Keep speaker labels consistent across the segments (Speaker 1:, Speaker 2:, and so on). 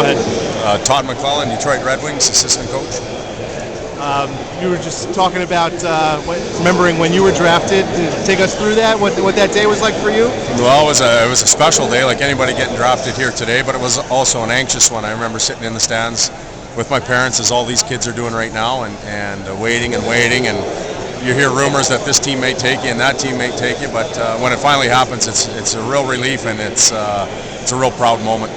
Speaker 1: ahead.
Speaker 2: Todd McClellan, Detroit Red Wings, assistant coach.
Speaker 1: You were just talking about remembering when you were drafted. Take us through that, what that day was like for you?
Speaker 2: Well, it was a special day, like anybody getting drafted here today, but it was also an anxious one. I remember sitting in the stands with my parents, as all these kids are doing right now, and waiting, and you hear rumors that this team may take you and that team may take you, but when it finally happens, it's a real relief, and it's a real proud moment.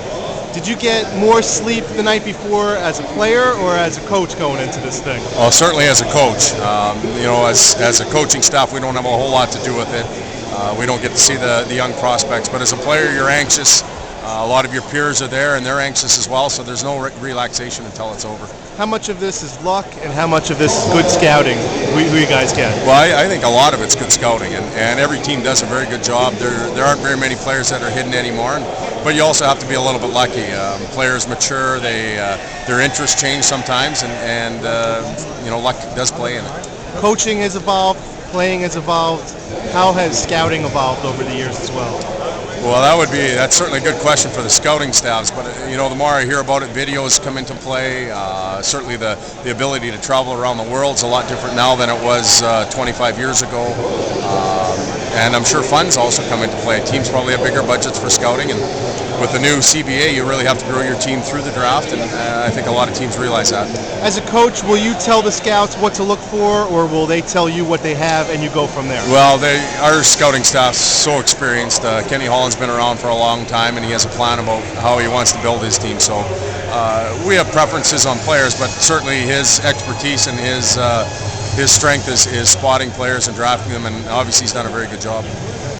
Speaker 1: Did you get more sleep the night before as a player or as a coach going into this thing?
Speaker 2: Well, certainly as a coach. As a coaching staff, we don't have a whole lot to do with it. We don't get to see the young prospects, but as a player, you're anxious. A lot of your peers are there, and they're anxious as well, so there's no relaxation until it's over.
Speaker 1: How much of this is luck, and how much of this is good scouting who you guys get?
Speaker 2: Well, I think a lot of it's good scouting, and every team does a very good job. There aren't very many players that are hidden anymore, but you also have to be a little bit lucky. Players mature, their interests change sometimes, and luck does play in it.
Speaker 1: Coaching has evolved, playing has evolved. How has scouting evolved over the years as well?
Speaker 2: Well, that's certainly a good question for the scouting staffs, but the more I hear about it, videos come into play. Certainly the ability to travel around the world is a lot different now than it was 25 years ago. And I'm sure funds also come into play. Teams probably have bigger budgets for scouting, and with the new CBA, you really have to grow your team through the draft, and I think a lot of teams realize that.
Speaker 1: As a coach, will you tell the scouts what to look for, or will they tell you what they have and you go from there?
Speaker 2: Well, our scouting staff's so experienced. Kenny Holland's been around for a long time, and he has a plan about how he wants to build his team. So we have preferences on players, but certainly his expertise and his strength is spotting players and drafting them, and obviously he's done a very good job.